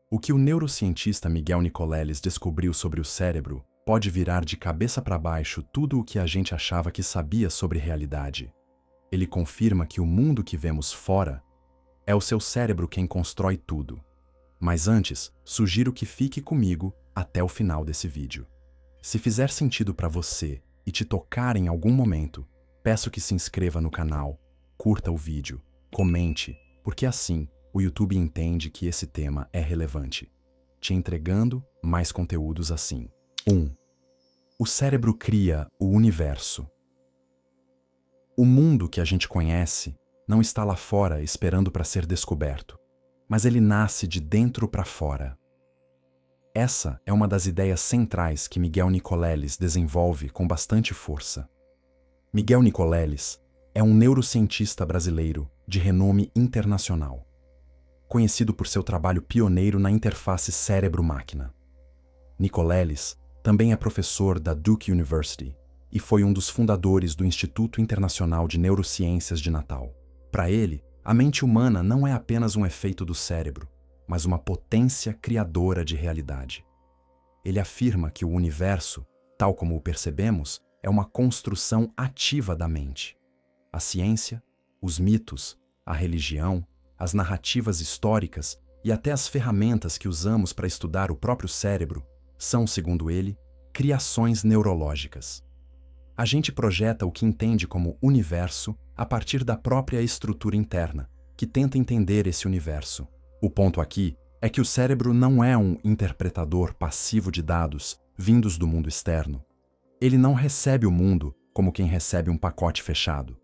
O que o neurocientista Miguel Nicoleles descobriu sobre o cérebro pode virar de cabeça para baixo tudo o que a gente achava que sabia sobre realidade. Ele confirma que o mundo que vemos fora é o seu cérebro quem constrói tudo. Mas antes, sugiro que fique comigo até o final desse vídeo. Se fizer sentido para você e te tocar em algum momento, peço que se inscreva no canal, curta o vídeo, comente, porque assim o YouTube entende que esse tema é relevante, te entregando mais conteúdos assim. 1. O cérebro cria o universo. O mundo que a gente conhece não está lá fora esperando para ser descoberto, mas ele nasce de dentro para fora. Essa é uma das ideias centrais que Miguel Nicoleles desenvolve com bastante força. Miguel Nicoleles é um neurocientista brasileiro de renome internacional, conhecido por seu trabalho pioneiro na interface cérebro-máquina. Nicoleles também é professor da Duke University e foi um dos fundadores do Instituto Internacional de Neurociências de Natal. Para ele, a mente humana não é apenas um efeito do cérebro, mas uma potência criadora de realidade. Ele afirma que o universo, tal como o percebemos, é uma construção ativa da mente. A ciência, os mitos, a religião, as narrativas históricas e até as ferramentas que usamos para estudar o próprio cérebro são, segundo ele, criações neurológicas. A gente projeta o que entende como universo a partir da própria estrutura interna, que tenta entender esse universo. O ponto aqui é que o cérebro não é um interpretador passivo de dados vindos do mundo externo. Ele não recebe o mundo como quem recebe um pacote fechado.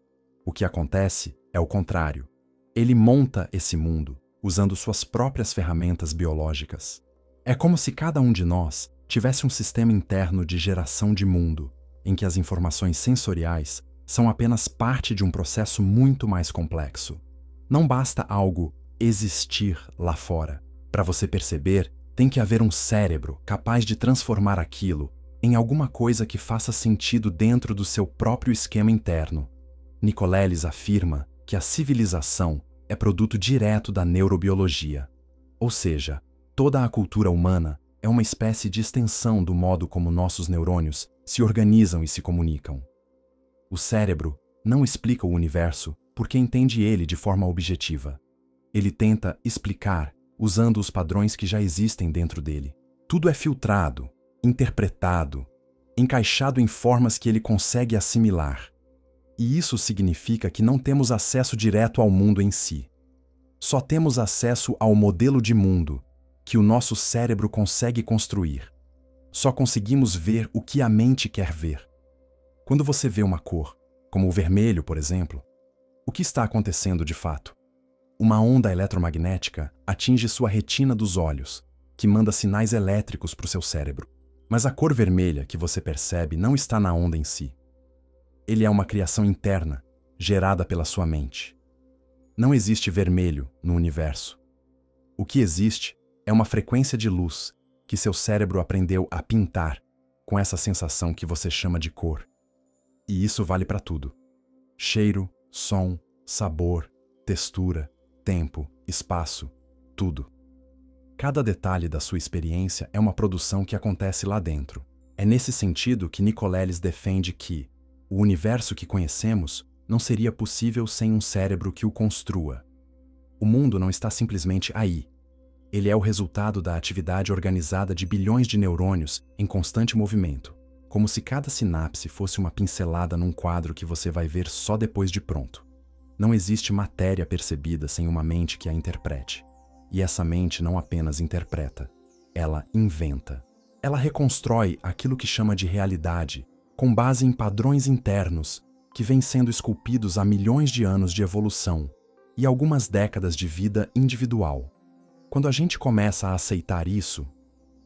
O que acontece é o contrário. Ele monta esse mundo usando suas próprias ferramentas biológicas. É como se cada um de nós tivesse um sistema interno de geração de mundo, em que as informações sensoriais são apenas parte de um processo muito mais complexo. Não basta algo existir lá fora. Para você perceber, tem que haver um cérebro capaz de transformar aquilo em alguma coisa que faça sentido dentro do seu próprio esquema interno. Nicoleles afirma que a civilização é produto direto da neurobiologia, ou seja, toda a cultura humana é uma espécie de extensão do modo como nossos neurônios se organizam e se comunicam. O cérebro não explica o universo porque entende ele de forma objetiva. Ele tenta explicar usando os padrões que já existem dentro dele. Tudo é filtrado, interpretado, encaixado em formas que ele consegue assimilar. E isso significa que não temos acesso direto ao mundo em si. Só temos acesso ao modelo de mundo que o nosso cérebro consegue construir. Só conseguimos ver o que a mente quer ver. Quando você vê uma cor, como o vermelho, por exemplo, o que está acontecendo de fato? Uma onda eletromagnética atinge sua retina dos olhos, que manda sinais elétricos para o seu cérebro. Mas a cor vermelha que você percebe não está na onda em si. Ele é uma criação interna, gerada pela sua mente. Não existe vermelho no universo. O que existe é uma frequência de luz que seu cérebro aprendeu a pintar com essa sensação que você chama de cor. E isso vale para tudo. Cheiro, som, sabor, textura, tempo, espaço, tudo. Cada detalhe da sua experiência é uma produção que acontece lá dentro. É nesse sentido que Nicoleles defende que o universo que conhecemos não seria possível sem um cérebro que o construa. O mundo não está simplesmente aí. Ele é o resultado da atividade organizada de bilhões de neurônios em constante movimento, como se cada sinapse fosse uma pincelada num quadro que você vai ver só depois de pronto. Não existe matéria percebida sem uma mente que a interprete. E essa mente não apenas interpreta, ela inventa. Ela reconstrói aquilo que chama de realidade, com base em padrões internos que vêm sendo esculpidos há milhões de anos de evolução e algumas décadas de vida individual. Quando a gente começa a aceitar isso,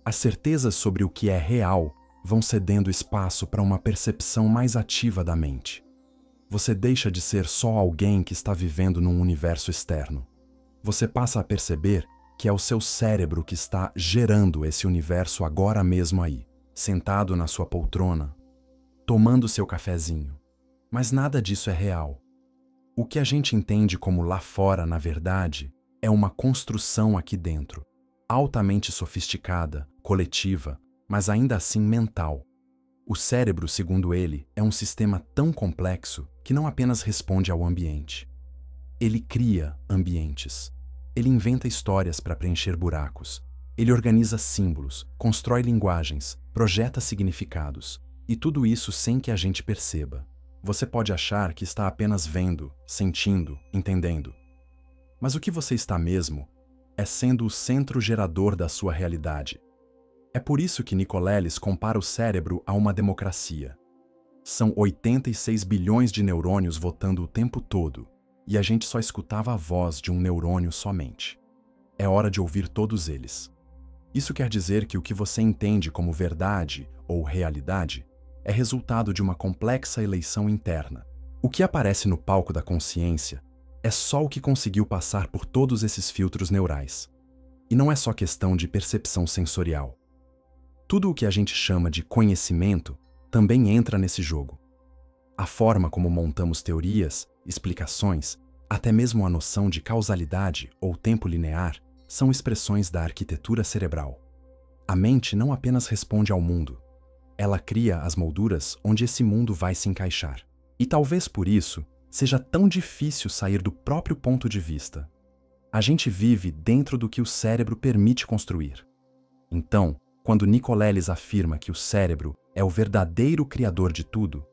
as certezas sobre o que é real vão cedendo espaço para uma percepção mais ativa da mente. Você deixa de ser só alguém que está vivendo num universo externo. Você passa a perceber que é o seu cérebro que está gerando esse universo agora mesmo aí, sentado na sua poltrona, tomando seu cafezinho. Mas nada disso é real. O que a gente entende como lá fora, na verdade, é uma construção aqui dentro. altamente sofisticada, coletiva, mas ainda assim mental. O cérebro, segundo ele, é um sistema tão complexo que não apenas responde ao ambiente. Ele cria ambientes. Ele inventa histórias para preencher buracos. Ele organiza símbolos, constrói linguagens, projeta significados. E tudo isso sem que a gente perceba. Você pode achar que está apenas vendo, sentindo, entendendo. Mas o que você está mesmo é sendo o centro gerador da sua realidade. É por isso que Nicoleles compara o cérebro a uma democracia. São 86 bilhões de neurônios votando o tempo todo, e a gente só escutava a voz de um neurônio somente. É hora de ouvir todos eles. Isso quer dizer que o que você entende como verdade ou realidade é resultado de uma complexa eleição interna. O que aparece no palco da consciência é só o que conseguiu passar por todos esses filtros neurais. E não é só questão de percepção sensorial. Tudo o que a gente chama de conhecimento também entra nesse jogo. A forma como montamos teorias, explicações, até mesmo a noção de causalidade ou tempo linear, são expressões da arquitetura cerebral. A mente não apenas responde ao mundo, ela cria as molduras onde esse mundo vai se encaixar. E talvez por isso seja tão difícil sair do próprio ponto de vista. A gente vive dentro do que o cérebro permite construir. Então, quando Nicoleles afirma que o cérebro é o verdadeiro criador de tudo,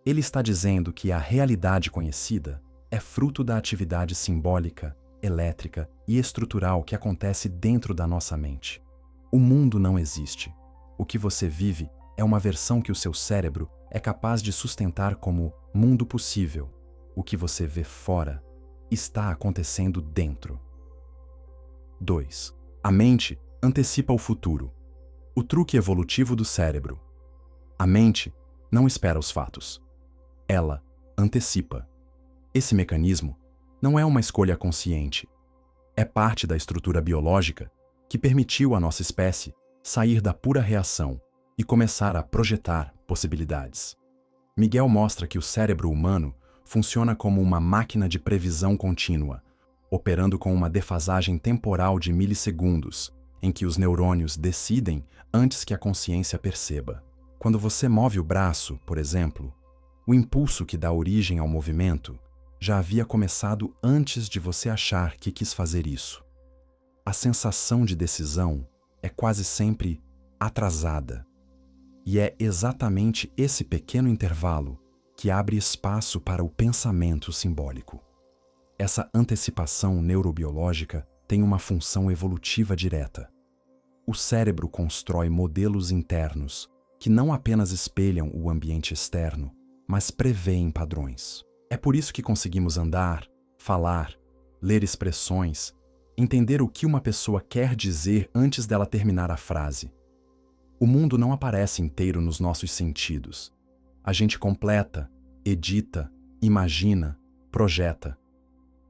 ele está dizendo que a realidade conhecida é fruto da atividade simbólica, elétrica e estrutural que acontece dentro da nossa mente. O mundo não existe. O que você vive é uma versão que o seu cérebro é capaz de sustentar como mundo possível. O que você vê fora está acontecendo dentro. 2. A mente antecipa o futuro. O truque evolutivo do cérebro. A mente não espera os fatos. Ela antecipa. Esse mecanismo não é uma escolha consciente. É parte da estrutura biológica que permitiu à nossa espécie sair da pura reação e começar a projetar possibilidades. Miguel mostra que o cérebro humano funciona como uma máquina de previsão contínua, operando com uma defasagem temporal de milissegundos, em que os neurônios decidem antes que a consciência perceba. Quando você move o braço, por exemplo, o impulso que dá origem ao movimento já havia começado antes de você achar que quis fazer isso. A sensação de decisão é quase sempre atrasada. E é exatamente esse pequeno intervalo que abre espaço para o pensamento simbólico. Essa antecipação neurobiológica tem uma função evolutiva direta. O cérebro constrói modelos internos que não apenas espelham o ambiente externo, mas prevêem padrões. É por isso que conseguimos andar, falar, ler expressões, entender o que uma pessoa quer dizer antes dela terminar a frase. O mundo não aparece inteiro nos nossos sentidos. A gente completa, edita, imagina, projeta.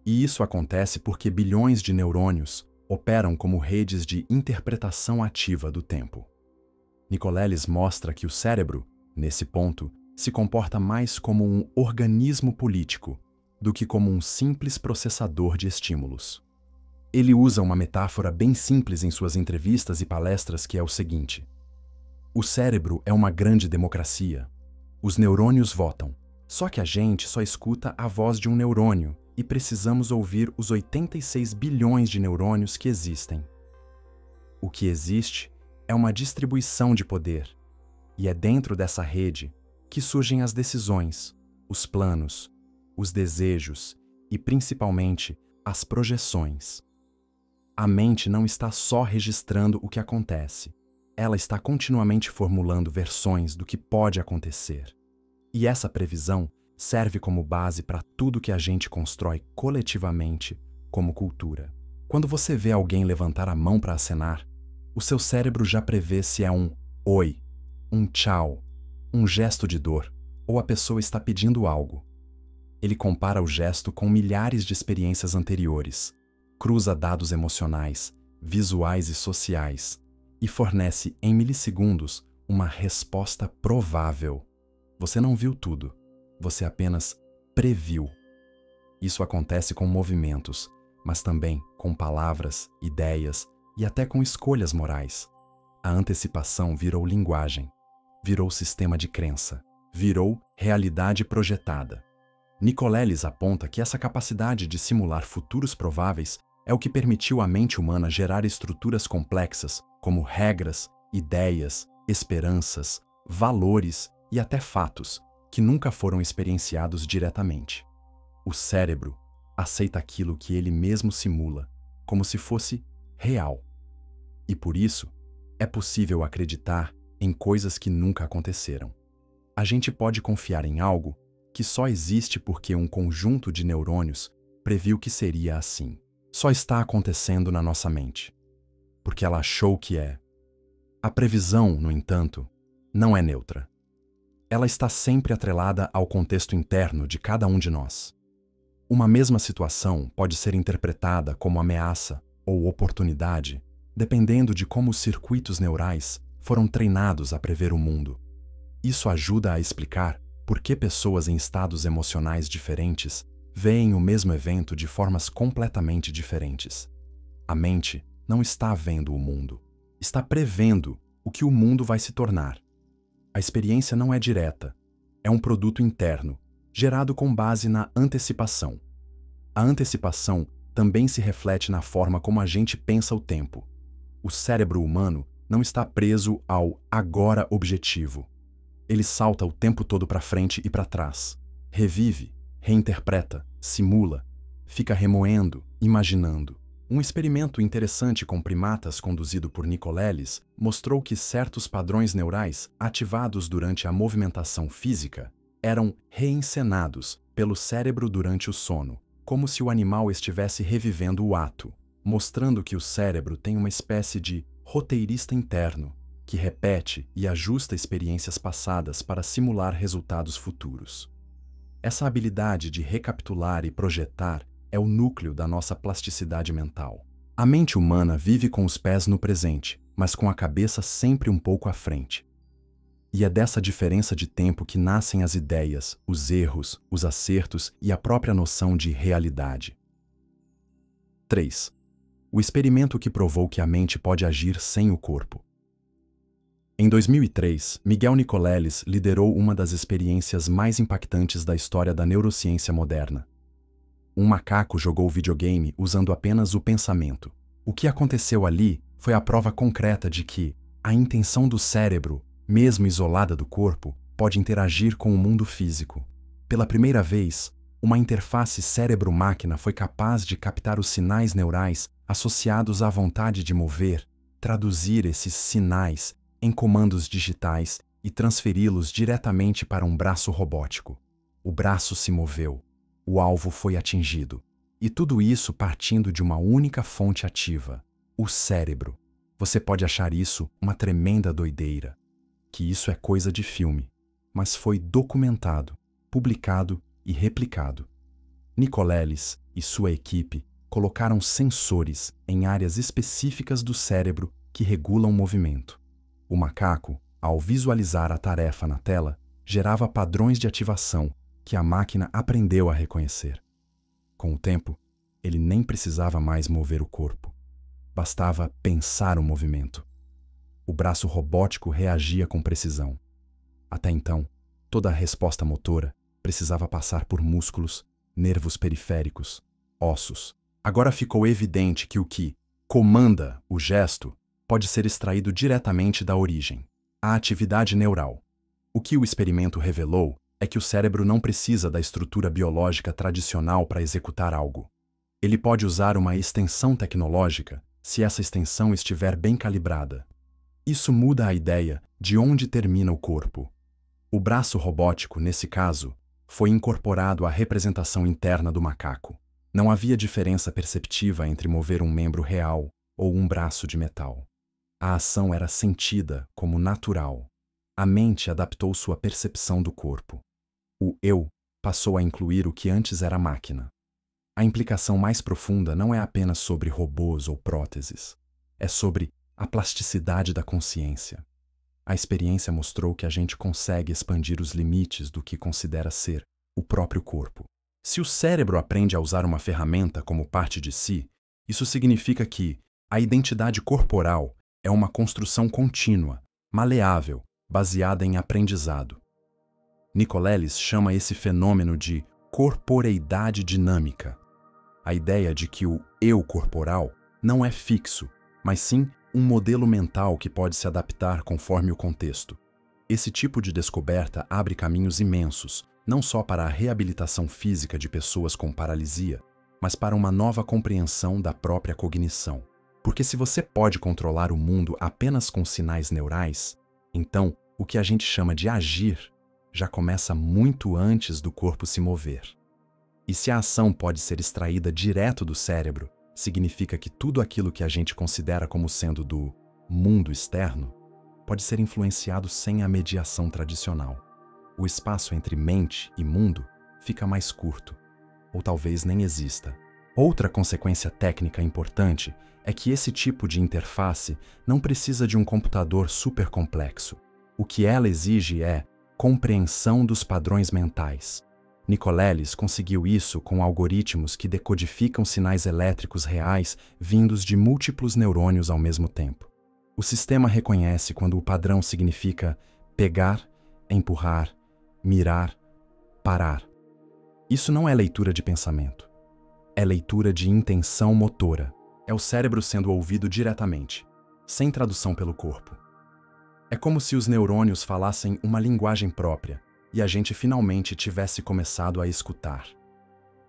E isso acontece porque bilhões de neurônios operam como redes de interpretação ativa do tempo. Nicoleles mostra que o cérebro, nesse ponto, se comporta mais como um organismo político do que como um simples processador de estímulos. Ele usa uma metáfora bem simples em suas entrevistas e palestras que é o seguinte: o cérebro é uma grande democracia. Os neurônios votam. Só que a gente só escuta a voz de um neurônio e precisamos ouvir os 86 bilhões de neurônios que existem. O que existe é uma distribuição de poder. E é dentro dessa rede que surgem as decisões, os planos, os desejos e, principalmente, as projeções. A mente não está só registrando o que acontece. Ela está continuamente formulando versões do que pode acontecer. E essa previsão serve como base para tudo que a gente constrói coletivamente como cultura. Quando você vê alguém levantar a mão para acenar, o seu cérebro já prevê se é um oi, um tchau, um gesto de dor, ou a pessoa está pedindo algo. Ele compara o gesto com milhares de experiências anteriores, cruza dados emocionais, visuais e sociais, e fornece em milissegundos uma resposta provável. Você não viu tudo, você apenas previu. Isso acontece com movimentos, mas também com palavras, ideias e até com escolhas morais. A antecipação virou linguagem, virou sistema de crença, virou realidade projetada. Nicolelis aponta que essa capacidade de simular futuros prováveis é o que permitiu à mente humana gerar estruturas complexas como regras, ideias, esperanças, valores e até fatos que nunca foram experienciados diretamente. O cérebro aceita aquilo que ele mesmo simula, como se fosse real. E por isso, é possível acreditar em coisas que nunca aconteceram. A gente pode confiar em algo que só existe porque um conjunto de neurônios previu que seria assim. Só está acontecendo na nossa mente, porque ela achou que é. A previsão, no entanto, não é neutra. Ela está sempre atrelada ao contexto interno de cada um de nós. Uma mesma situação pode ser interpretada como ameaça ou oportunidade, dependendo de como os circuitos neurais foram treinados a prever o mundo. Isso ajuda a explicar por que pessoas em estados emocionais diferentes veem o mesmo evento de formas completamente diferentes. A mente não está vendo o mundo, está prevendo o que o mundo vai se tornar. A experiência não é direta, é um produto interno, gerado com base na antecipação. A antecipação também se reflete na forma como a gente pensa o tempo. O cérebro humano não está preso ao agora objetivo. Ele salta o tempo todo para frente e para trás. Revive, reinterpreta, simula, fica remoendo, imaginando. Um experimento interessante com primatas conduzido por Nicolelis mostrou que certos padrões neurais ativados durante a movimentação física eram reencenados pelo cérebro durante o sono, como se o animal estivesse revivendo o ato, mostrando que o cérebro tem uma espécie de roteirista interno que repete e ajusta experiências passadas para simular resultados futuros. Essa habilidade de recapitular e projetar é o núcleo da nossa plasticidade mental. A mente humana vive com os pés no presente, mas com a cabeça sempre um pouco à frente. E é dessa diferença de tempo que nascem as ideias, os erros, os acertos e a própria noção de realidade. 3. O experimento que provou que a mente pode agir sem o corpo. Em 2003, Miguel Nicolelis liderou uma das experiências mais impactantes da história da neurociência moderna. Um macaco jogou videogame usando apenas o pensamento. O que aconteceu ali foi a prova concreta de que a intenção do cérebro, mesmo isolada do corpo, pode interagir com o mundo físico. Pela primeira vez, uma interface cérebro-máquina foi capaz de captar os sinais neurais associados à vontade de mover, traduzir esses sinais em comandos digitais e transferi-los diretamente para um braço robótico. O braço se moveu, o alvo foi atingido, e tudo isso partindo de uma única fonte ativa, o cérebro. Você pode achar isso uma tremenda doideira, que isso é coisa de filme, mas foi documentado, publicado e replicado. Nicolelis e sua equipe colocaram sensores em áreas específicas do cérebro que regulam o movimento. O macaco, ao visualizar a tarefa na tela, gerava padrões de ativação que a máquina aprendeu a reconhecer. Com o tempo, ele nem precisava mais mover o corpo. Bastava pensar o movimento. O braço robótico reagia com precisão. Até então, toda a resposta motora precisava passar por músculos, nervos periféricos, ossos. Agora ficou evidente que o que comanda o gesto pode ser extraído diretamente da origem, a atividade neural. O que o experimento revelou é que o cérebro não precisa da estrutura biológica tradicional para executar algo. Ele pode usar uma extensão tecnológica se essa extensão estiver bem calibrada. Isso muda a ideia de onde termina o corpo. O braço robótico, nesse caso, foi incorporado à representação interna do macaco. Não havia diferença perceptiva entre mover um membro real ou um braço de metal. A ação era sentida como natural. A mente adaptou sua percepção do corpo. O eu passou a incluir o que antes era máquina. A implicação mais profunda não é apenas sobre robôs ou próteses. É sobre a plasticidade da consciência. A experiência mostrou que a gente consegue expandir os limites do que considera ser o próprio corpo. Se o cérebro aprende a usar uma ferramenta como parte de si, isso significa que, A identidade corporal é uma construção contínua, maleável, baseada em aprendizado. Nicolelis chama esse fenômeno de corporeidade dinâmica. A ideia de que o eu corporal não é fixo, mas sim um modelo mental que pode se adaptar conforme o contexto. Esse tipo de descoberta abre caminhos imensos, não só para a reabilitação física de pessoas com paralisia, mas para uma nova compreensão da própria cognição. Porque se você pode controlar o mundo apenas com sinais neurais, então o que a gente chama de agir já começa muito antes do corpo se mover. E se a ação pode ser extraída direto do cérebro, significa que tudo aquilo que a gente considera como sendo do mundo externo pode ser influenciado sem a mediação tradicional. O espaço entre mente e mundo fica mais curto, ou talvez nem exista. Outra consequência técnica importante é que esse tipo de interface não precisa de um computador super complexo. O que ela exige é compreensão dos padrões mentais. Nicolelis conseguiu isso com algoritmos que decodificam sinais elétricos reais vindos de múltiplos neurônios ao mesmo tempo. O sistema reconhece quando o padrão significa pegar, empurrar, mirar, parar. Isso não é leitura de pensamento. É leitura de intenção motora. É o cérebro sendo ouvido diretamente, sem tradução pelo corpo. É como se os neurônios falassem uma linguagem própria e a gente finalmente tivesse começado a escutar.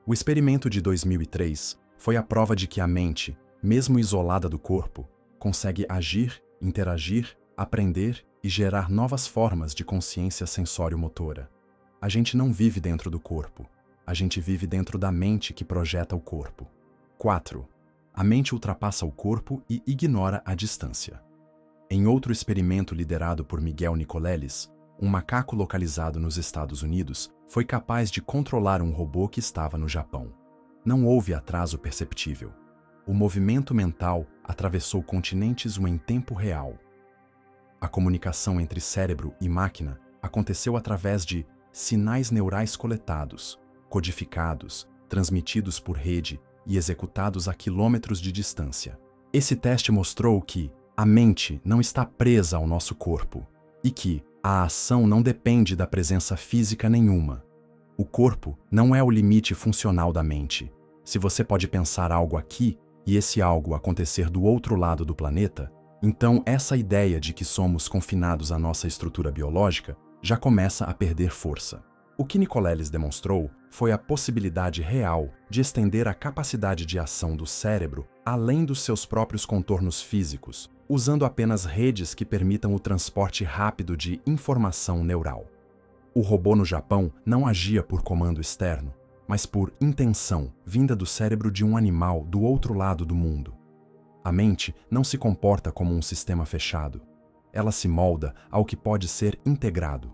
O experimento de 2003 foi a prova de que a mente, mesmo isolada do corpo, consegue agir, interagir, aprender e gerar novas formas de consciência sensório-motora. A gente não vive dentro do corpo, a gente vive dentro da mente que projeta o corpo. 4. A mente ultrapassa o corpo e ignora a distância. Em outro experimento liderado por Miguel Nicolelis, um macaco localizado nos Estados Unidos foi capaz de controlar um robô que estava no Japão. Não houve atraso perceptível. O movimento mental atravessou continentes em tempo real. A comunicação entre cérebro e máquina aconteceu através de sinais neurais coletados, codificados, transmitidos por rede e executados a quilômetros de distância. Esse teste mostrou que a mente não está presa ao nosso corpo e que a ação não depende da presença física nenhuma. O corpo não é o limite funcional da mente. Se você pode pensar algo aqui e esse algo acontecer do outro lado do planeta, então essa ideia de que somos confinados à nossa estrutura biológica já começa a perder força. O que Nicolelis demonstrou foi a possibilidade real de estender a capacidade de ação do cérebro além dos seus próprios contornos físicos, usando apenas redes que permitam o transporte rápido de informação neural. O robô no Japão não agia por comando externo, mas por intenção vinda do cérebro de um animal do outro lado do mundo. A mente não se comporta como um sistema fechado. Ela se molda ao que pode ser integrado.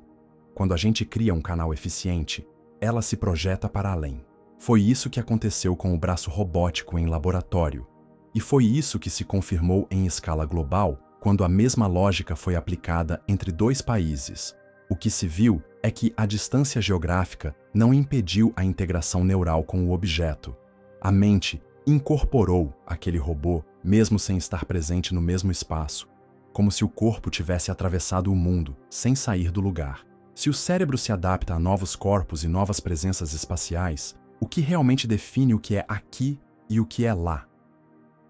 Quando a gente cria um canal eficiente, ela se projeta para além. Foi isso que aconteceu com o braço robótico em laboratório. E foi isso que se confirmou em escala global quando a mesma lógica foi aplicada entre dois países. O que se viu é que a distância geográfica não impediu a integração neural com o objeto. A mente incorporou aquele robô mesmo sem estar presente no mesmo espaço, como se o corpo tivesse atravessado o mundo sem sair do lugar. Se o cérebro se adapta a novos corpos e novas presenças espaciais, o que realmente define o que é aqui e o que é lá?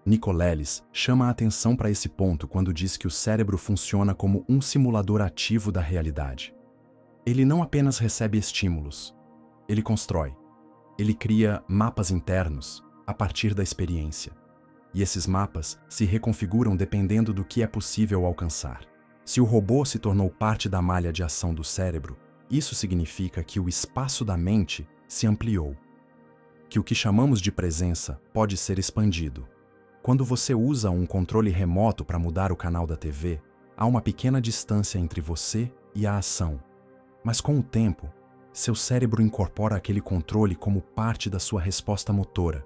Nicolelis chama a atenção para esse ponto quando diz que o cérebro funciona como um simulador ativo da realidade. Ele não apenas recebe estímulos, ele constrói. Ele cria mapas internos a partir da experiência. E esses mapas se reconfiguram dependendo do que é possível alcançar. Se o robô se tornou parte da malha de ação do cérebro, isso significa que o espaço da mente se ampliou. Que o que chamamos de presença pode ser expandido. Quando você usa um controle remoto para mudar o canal da TV, há uma pequena distância entre você e a ação. Mas com o tempo, seu cérebro incorpora aquele controle como parte da sua resposta motora.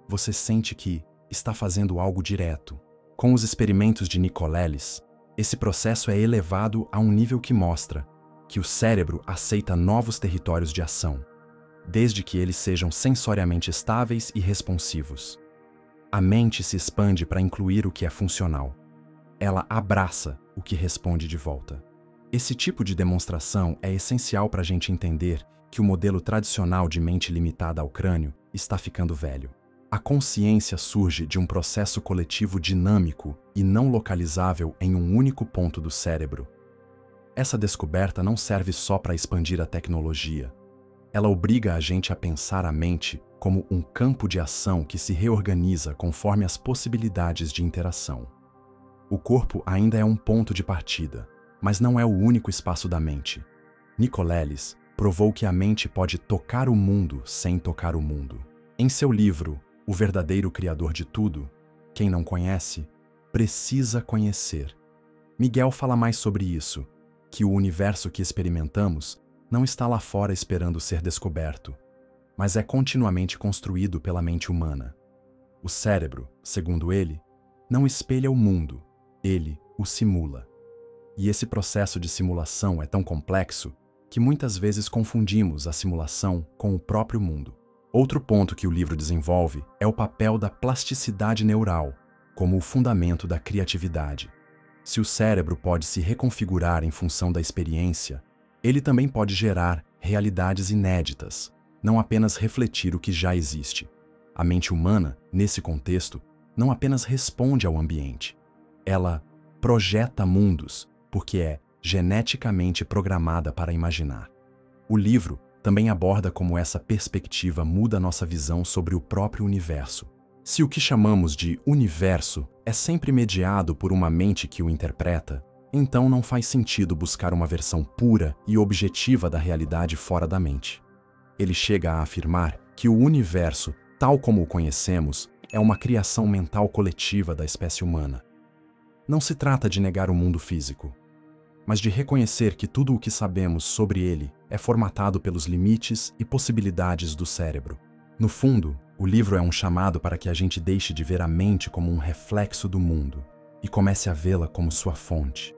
Você sente que está fazendo algo direto. Com os experimentos de Nicolelis, esse processo é elevado a um nível que mostra que o cérebro aceita novos territórios de ação, desde que eles sejam sensorialmente estáveis e responsivos. A mente se expande para incluir o que é funcional. Ela abraça o que responde de volta. Esse tipo de demonstração é essencial para a gente entender que o modelo tradicional de mente limitada ao crânio está ficando velho. A consciência surge de um processo coletivo dinâmico e não localizável em um único ponto do cérebro. Essa descoberta não serve só para expandir a tecnologia. Ela obriga a gente a pensar a mente como um campo de ação que se reorganiza conforme as possibilidades de interação. O corpo ainda é um ponto de partida, mas não é o único espaço da mente. Nicolelis provou que a mente pode tocar o mundo sem tocar o mundo. Em seu livro, O Verdadeiro Criador de Tudo, quem não conhece, precisa conhecer. Miguel fala mais sobre isso, que o universo que experimentamos não está lá fora esperando ser descoberto, mas é continuamente construído pela mente humana. O cérebro, segundo ele, não espelha o mundo, ele o simula. E esse processo de simulação é tão complexo que muitas vezes confundimos a simulação com o próprio mundo. Outro ponto que o livro desenvolve é o papel da plasticidade neural como o fundamento da criatividade. Se o cérebro pode se reconfigurar em função da experiência, ele também pode gerar realidades inéditas, não apenas refletir o que já existe. A mente humana, nesse contexto, não apenas responde ao ambiente, ela projeta mundos, porque é geneticamente programada para imaginar. O livro também aborda como essa perspectiva muda nossa visão sobre o próprio universo. Se o que chamamos de universo é sempre mediado por uma mente que o interpreta, então não faz sentido buscar uma versão pura e objetiva da realidade fora da mente. Ele chega a afirmar que o universo, tal como o conhecemos, é uma criação mental coletiva da espécie humana. Não se trata de negar o mundo físico, mas de reconhecer que tudo o que sabemos sobre ele é formatado pelos limites e possibilidades do cérebro. No fundo, o livro é um chamado para que a gente deixe de ver a mente como um reflexo do mundo e comece a vê-la como sua fonte.